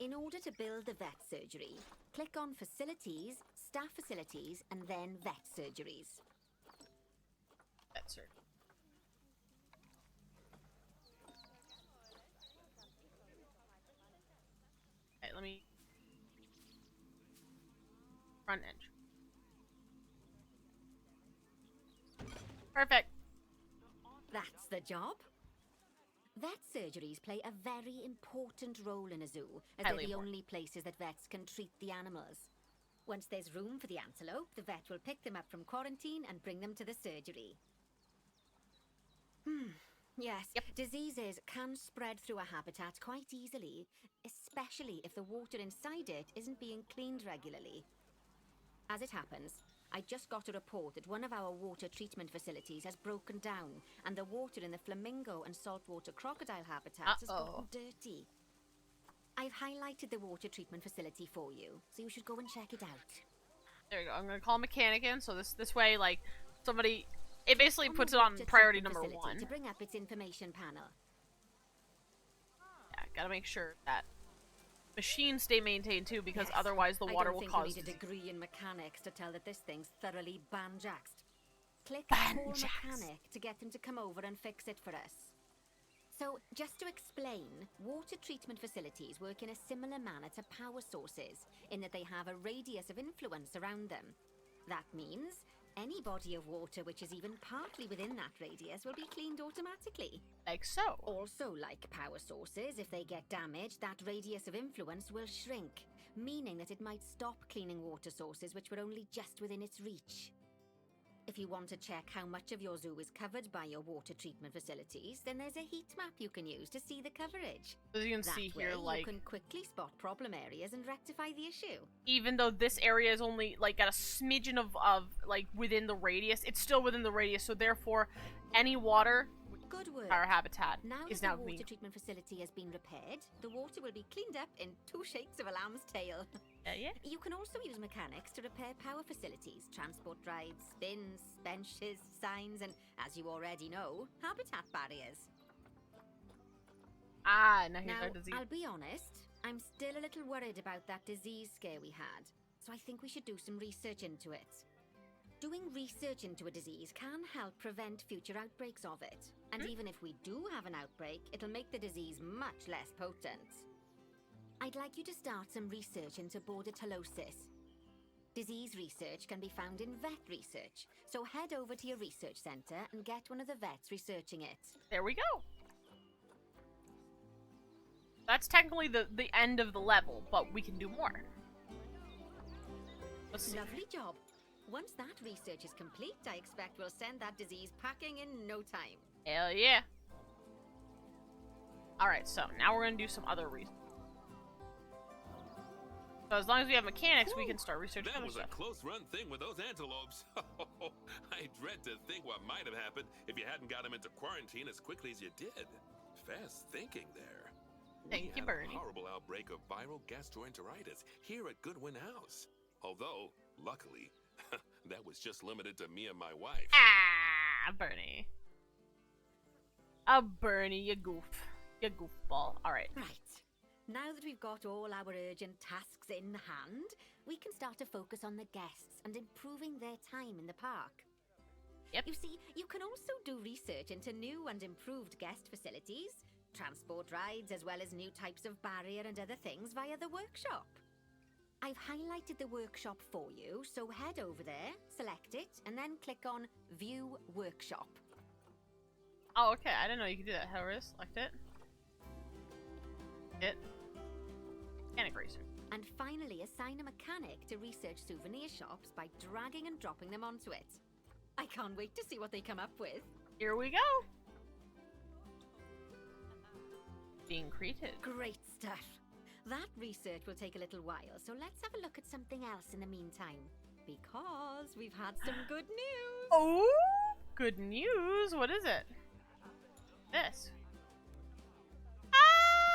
In order to build the vet surgery, click on Facilities, Staff Facilities, and then Vet Surgeries. That's her. Okay, let me... Front edge. Perfect. That's the job. Vet surgeries play a very important role in a zoo, as Highly they're the important. only places that vets can treat the animals. Once there's room for the antelope, the vet will pick them up from quarantine and bring them to the surgery. Yes, diseases can spread through a habitat quite easily, especially if the water inside it isn't being cleaned regularly. As it happens, I just got a report that one of our water treatment facilities has broken down, and the water in the flamingo and saltwater crocodile habitats has gotten dirty. I've highlighted the water treatment facility for you, so you should go and check it out. There you go. I'm gonna call a mechanic in, so this way, like, somebody... It basically On puts the it on water priority treatment number facility 1. to bring up its information panel. Yeah, gotta make sure that machines stay maintained too, because Yes, otherwise the water I will don't cause... think you need a degree in mechanics to tell that this thing's thoroughly banjaxed. Click Banjaxed. call mechanic to get them to come over and fix it for us. So, just to explain, water treatment facilities work in a similar manner to power sources, in that they have a radius of influence around them. That means any body of water which is even partly within that radius will be cleaned automatically. Like so. Also, like power sources, if they get damaged, that radius of influence will shrink, meaning that it might stop cleaning water sources which were only just within its reach. If you want to check how much of your zoo is covered by your water treatment facilities, then there's a heat map you can use to see the coverage. As you can That see way, here, like, you can quickly spot problem areas and rectify the issue. even though this area is only, like, got a smidgen of, like, within the radius, it's still within the radius, so therefore, any water, Good work. our habitat, Now is that now the water being... treatment facility has been repaired, the water will be cleaned up in 2 shakes of a lamb's tail. Yeah. You can also use mechanics to repair power facilities, transport rides, bins, benches, signs, and, as you already know, habitat barriers. Ah, now here's Now, our disease. I'll be honest, I'm still a little worried about that disease scare we had, so I think we should do some research into it. Doing research into a disease can help prevent future outbreaks of it. And even if we do have an outbreak, it'll make the disease much less potent. I'd like you to start some research into bordetellosis. Disease research can be found in vet research, so head over to your research centre and get one of the vets researching it. There we go. That's technically the end of the level, but we can do more. Let's see. Lovely job. Once that research is complete, I expect we'll send that disease packing in no time. Hell yeah. Alright, so now we're gonna do some other research. So as long as we have mechanics, we can start researching That other was a stuff. close-run thing with those antelopes. I dread to think what might have happened if you hadn't got them into quarantine as quickly as you did. Fast thinking there. Thank We you, had Bernie. a horrible outbreak of viral gastroenteritis here at Goodwin House. Although, luckily, that was just limited to me and my wife. Ah, Bernie. Oh, Bernie, you goof. You goofball. Alright. Right. Now that we've got all our urgent tasks in hand, we can start to focus on the guests and improving their time in the park. Yep. You see, you can also do research into new and improved guest facilities, transport rides, as well as new types of barrier and other things via the workshop. I've highlighted the workshop for you, so head over there, select it, and then click on View Workshop. Oh, okay. I didn't know you could do that. However, select it. It. Mechanic racer. And finally, assign a mechanic to research souvenir shops by dragging and dropping them onto it. I can't wait to see what they come up with. Here we go. Being created. Great stuff. That research will take a little while, so let's have a look at something else in the meantime. Because we've had some good news. Oh, good news. What is it? This.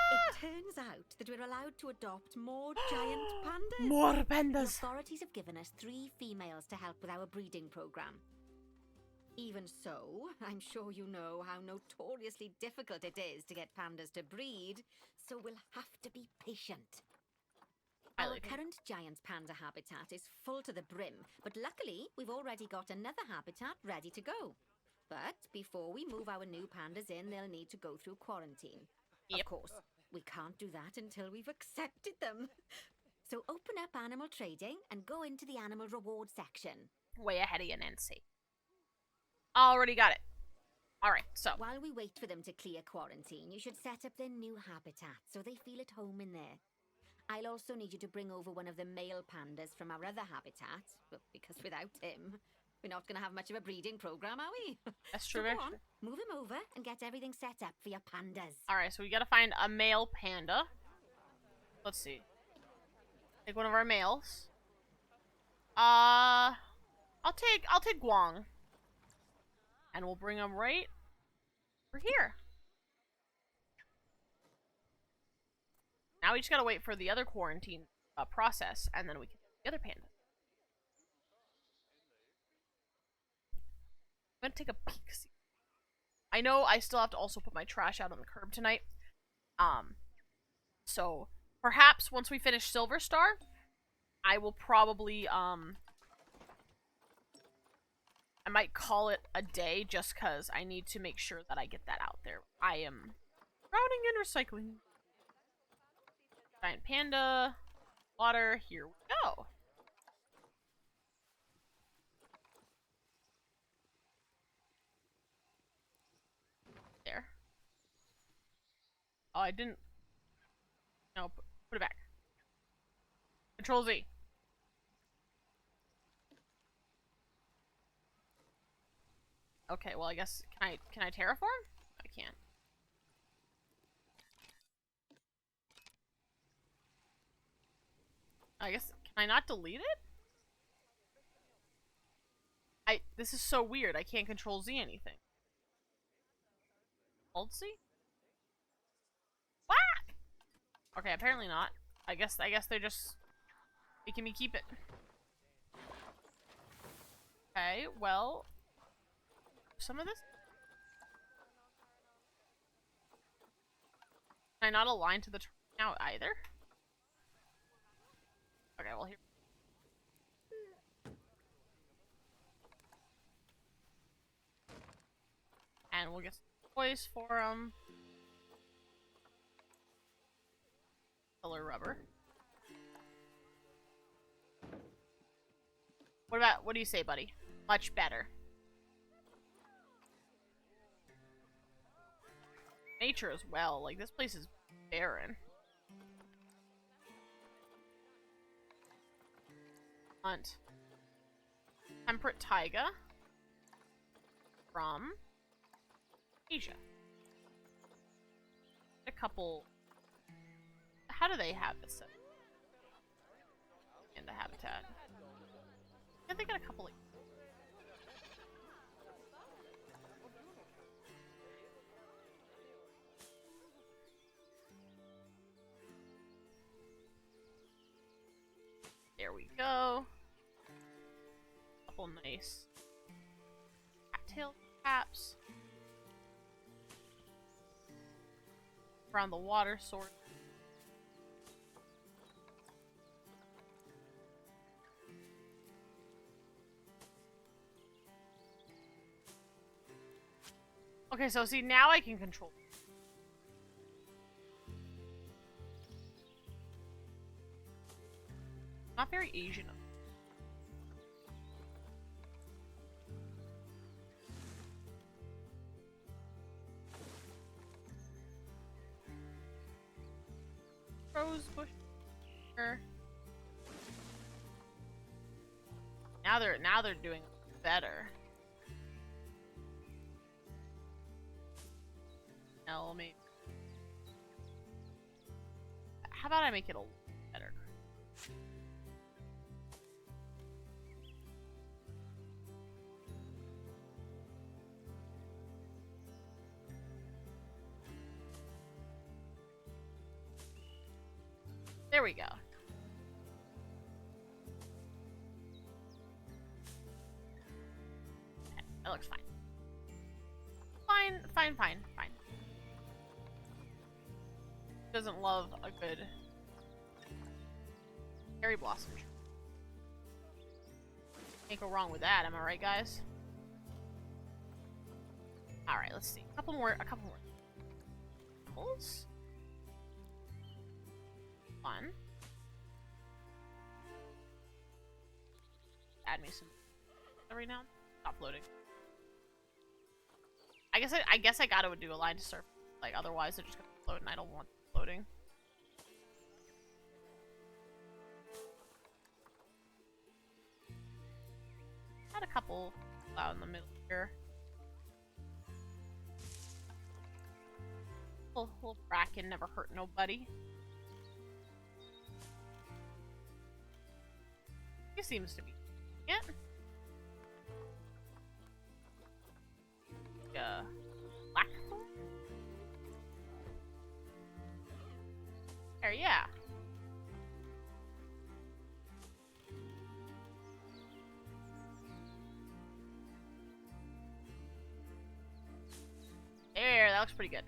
It turns out that we're allowed to adopt more giant pandas. More The pandas. authorities have given us 3 females to help with our breeding program. Even so, I'm sure you know how notoriously difficult it is to get pandas to breed, so we'll have to be patient. Our current giant panda habitat is full to the brim, but luckily we've already got another habitat ready to go. But before we move our new pandas in, they'll need to go through quarantine. Yep. Of course, we can't do that until we've accepted them. So open up animal trading and go into the animal reward section. Way ahead of you, Nancy. Already got it. Alright, so. While we wait for them to clear quarantine, you should set up their new habitat so they feel at home in there. I'll also need you to bring over one of the male pandas from our other habitat, because without him, we're not going to have much of a breeding program, are we? That's So true. go on, move him over and get everything set up for your pandas. Alright, so we gotta find a male panda. Let's see. Take one of our males. I'll take Guang. And we'll bring him right over here. Now we just gotta wait for the other quarantine process, and then we can get the other panda. I'm gonna take a peek. See. I know I still have to also put my trash out on the curb tonight. So perhaps once we finish Silver Star, I will probably I might call it a day just because I need to make sure that I get that out there. I am drowning in recycling. Giant panda, water, here we go. There. Oh, I didn't. No, put it back. Control Z. Okay, well I guess can I terraform? I can't. I guess can I not delete it? This is so weird. I can't control Z anything. Alt Z? Whack! Okay, apparently not. I guess they're just making me keep it. Okay, well, some of this. Can I not align to the tree now either? Okay, well here. And we'll get some toys for them. Color rubber. What do you say, buddy? Much better. Nature as well. Like, this place is barren. Hunt. Temperate taiga. From Asia. A couple. How do they have this set? In the habitat. Yeah, they got a couple. There we go. Couple nice cattail caps around the water source. Okay, so see, now I can control. Not very Asian. here. Now they're doing better. Now let me. How about I make it a little better? There we go. Okay, that looks fine. Fine. Doesn't love a good cherry blossom. Can't go wrong with that, am I right, guys? Alright, let's see. A couple more. Apples? Fun. Add me some every now and then. Stop loading. I guess I gotta do a line to surf. Like, otherwise they're just gonna float and I don't want floating. Had a couple out in the middle here. Little bracken never hurt nobody. He seems to be. Yeah. Blackthorn? There, yeah. There, that looks pretty good.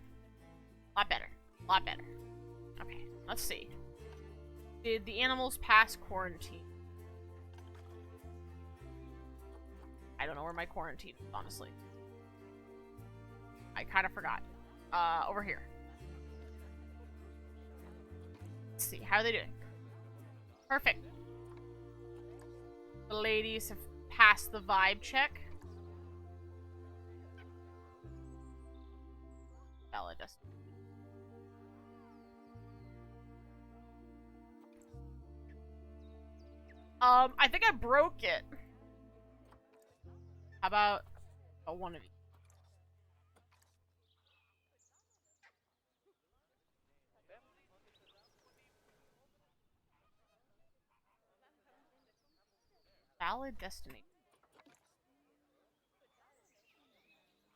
A lot better. Okay, let's see. Did the animals pass quarantine? I don't know where my quarantine is, honestly. I kind of forgot. Over here. Let's see, how are they doing? Perfect. The ladies have passed the vibe check. Valid. I think I broke it. How about one of you? Valid destination.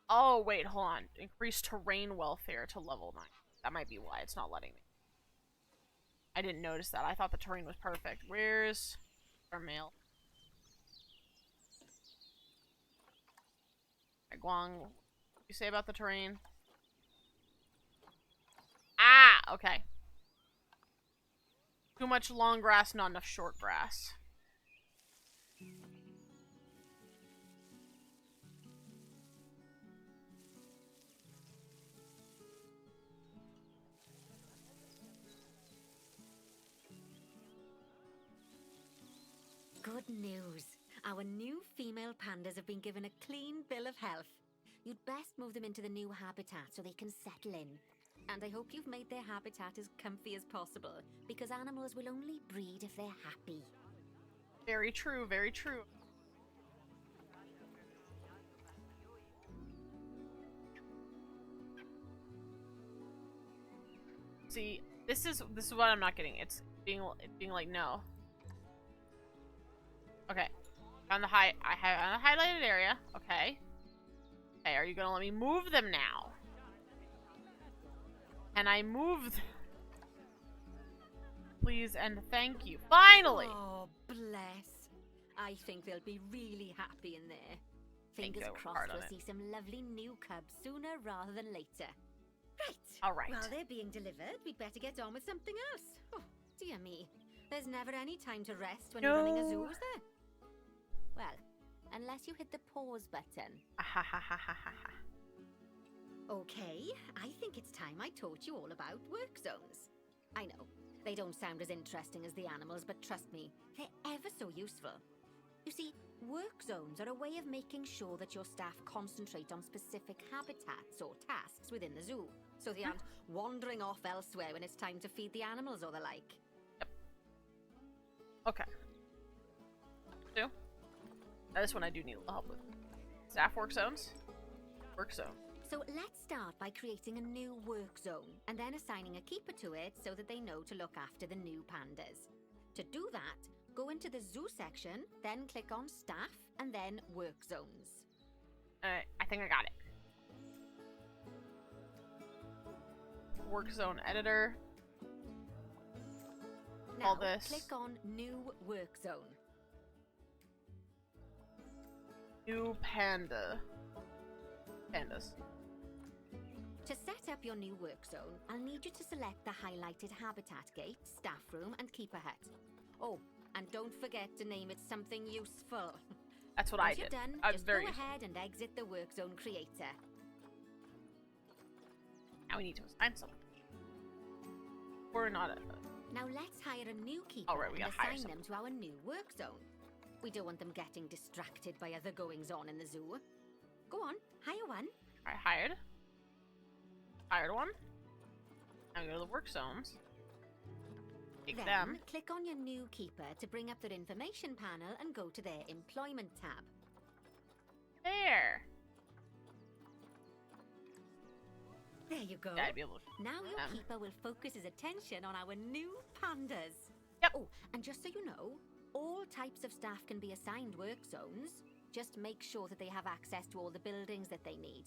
Oh, wait, hold on. Increase terrain welfare to level 9. That might be why it's not letting me. I didn't notice that. I thought the terrain was perfect. Where's our mail? Guang, what do you say about the terrain? Ah, okay. Too much long grass, not enough short grass. Good news. Our new female pandas have been given a clean bill of health. You'd best move them into the new habitat so they can settle in. And I hope you've made their habitat as comfy as possible, because animals will only breed if they're happy. Very true, very true. See, this is what I'm not getting. It's being like no. Okay. On the highlighted area. Okay. Okay, are you gonna let me move them now? Can I move them? Please and thank you. Finally! Oh, bless. I think they'll be really happy in there. Fingers go crossed hard on we'll it. see some lovely new cubs sooner rather than later. Right. Alright. While they're being delivered, we'd better get on with something else. Oh, dear me. There's never any time to rest when you're running a zoo, is there? Well, unless you hit the pause button. Okay, I think it's time I taught you all about work zones. I know, they don't sound as interesting as the animals, but trust me, they're ever so useful. You see, work zones are a way of making sure that your staff concentrate on specific habitats or tasks within the zoo, so they aren't wandering off elsewhere when it's time to feed the animals or the like. Okay. Two. This one I do need a little help with. Staff work zones. Work zone. So let's start by creating a new work zone and then assigning a keeper to it so that they know to look after the new pandas. To do that, go into the zoo section, then click on staff and then work zones. I think I got it. Work zone editor. Now, All this. click on new work zone. New pandas. To set up your new work zone, I'll need you to select the highlighted habitat gate, staff room, and keeper hut. Oh, and don't forget to name it something useful. That's what I Once you're did. done, I'm just very go ahead and exit the work zone creator. Now we need to assign something. We're not a... Now let's hire a new keeper Oh, right, we and gotta hire assign them to our new work zone. We don't want them getting distracted by other goings-on in the zoo. Go on, hire one. I hired. Hired one. Now we go to the work zones. Take Then them. click on your new keeper to bring up their information panel and go to their employment tab. There. There you go. Yeah, I'd be able to... Now your them. keeper will focus his attention on our new pandas. Yep. Oh, and just so you know, all types of staff can be assigned work zones. Just make sure that they have access to all the buildings that they need.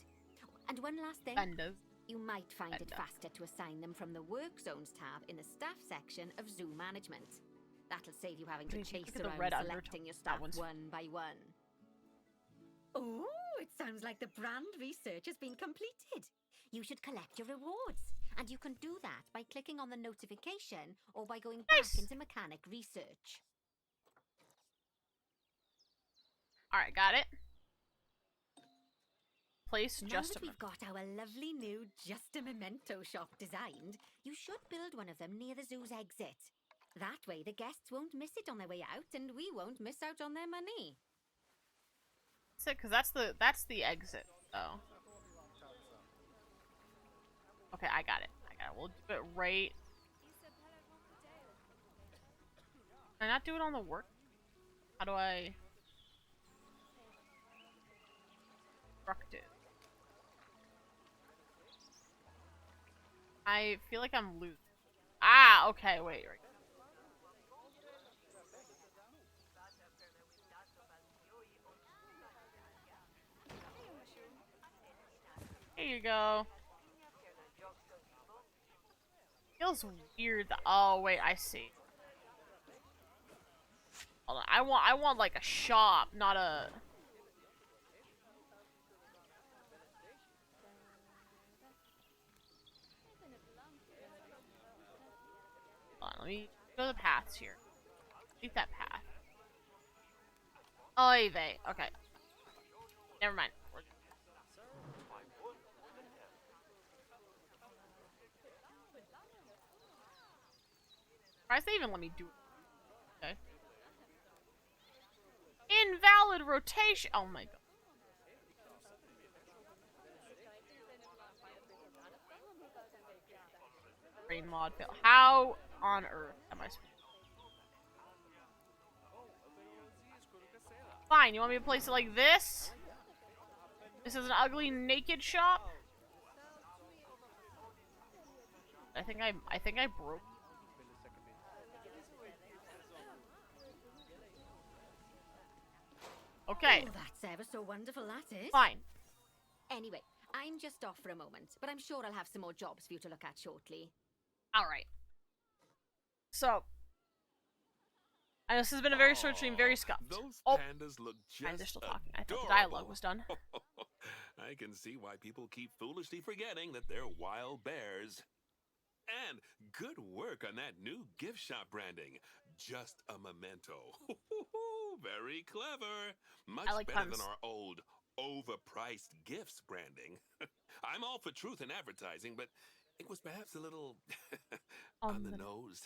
And one last thing, Pandas. you might find it Panda. faster to assign them from the work zones tab in the staff section of zoo management. That'll save you having to Please, chase look at the around red selecting undertone. your That staff one's- one by one. Oh, it sounds like the brand research has been completed. You should collect your rewards. And you can do that by clicking on the notification or by going Nice. back into mechanic research. Alright, got it. Place Now just that a... we've got our lovely new Just a Memento shop designed, you should build one of them near the zoo's exit. That way the guests won't miss it on their way out and we won't miss out on their money. That's it, because that's the exit. Oh. Okay, I got it. We'll do it right. Can I not do it on the work? How do I... Construct it. I feel like I'm losing. Ah, okay, wait. Right. Here you go. Feels weird. Oh wait, I see. Hold on. I want like a shop, not a. Hold on, let me go to the paths here. Delete that path. Oy vey. Okay. Never mind. Surprised they even let me do it. Okay. Invalid rotation. Oh my god. Brain mod fail. How on earth am I supposed to? Fine, you want me to place it like this? This is an ugly naked shop? I think I broke. Okay, Oh, that's ever so wonderful, that is. fine. Anyway, I'm just off for a moment, but I'm sure I'll have some more jobs for you to look at shortly. Alright. So. I know this has been a very short stream, very scuffed. Those Oh, pandas look and they're just still talking. I thought the adorable. dialogue was done. I can see why people keep foolishly forgetting that they're wild bears. And good work on that new gift shop branding. Just a memento. Very clever. Much I like better puns. than our old overpriced gifts branding. I'm all for truth in advertising, but it was perhaps a little on the nose.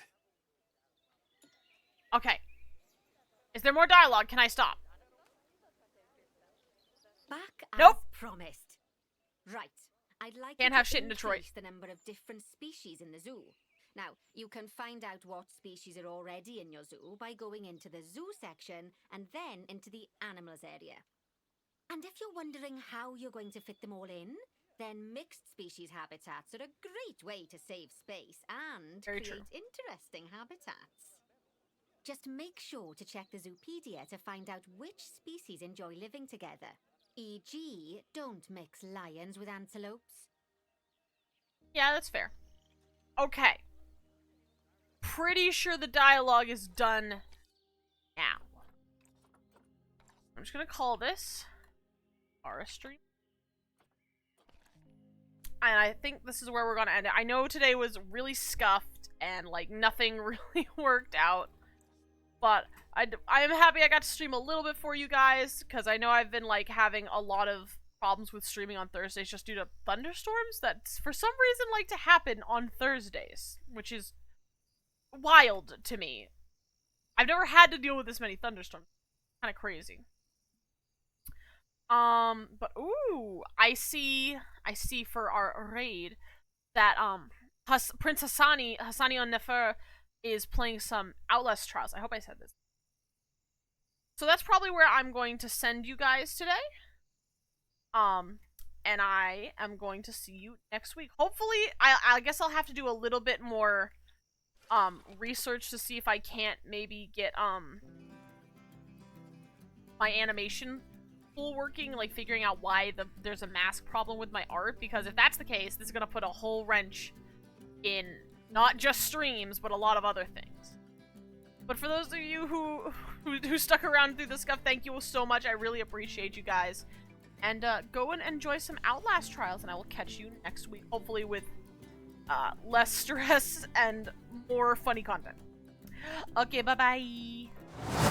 Okay. Is there more dialogue? Can I stop? Back Nope. as promised. Right. I'd like Can't you have to shit in Detroit. increase the number of different species in the zoo. Now, you can find out what species are already in your zoo by going into the zoo section and then into the animals area. And if you're wondering how you're going to fit them all in, then mixed species habitats are a great way to save space and Very create true. interesting habitats. Just make sure to check the Zoopedia to find out which species enjoy living together. E.g., don't mix lions with antelopes. Yeah, that's fair. Okay. Pretty sure the dialogue is done now. I'm just gonna call this forestry. And I think this is where we're gonna end it. I know today was really scuffed and like nothing really worked out. But I am happy I got to stream a little bit for you guys, because I know I've been like having a lot of problems with streaming on Thursdays just due to thunderstorms that for some reason like to happen on Thursdays, which is wild to me. I've never had to deal with this many thunderstorms. Kind of crazy. But ooh, I see for our raid that Prince Hassani on Nefer is playing some Outlast Trials. I hope I said this. So that's probably where I'm going to send you guys today. And I am going to see you next week. Hopefully, I guess I'll have to do a little bit more research to see if I can't maybe get my animation full working, like figuring out why there's a mask problem with my art, because if that's the case, this is gonna put a whole wrench in not just streams, but a lot of other things. But for those of you who stuck around through the stuff, thank you so much. I really appreciate you guys. And go and enjoy some Outlast Trials, and I will catch you next week, hopefully with less stress and more funny content. Okay, bye-bye.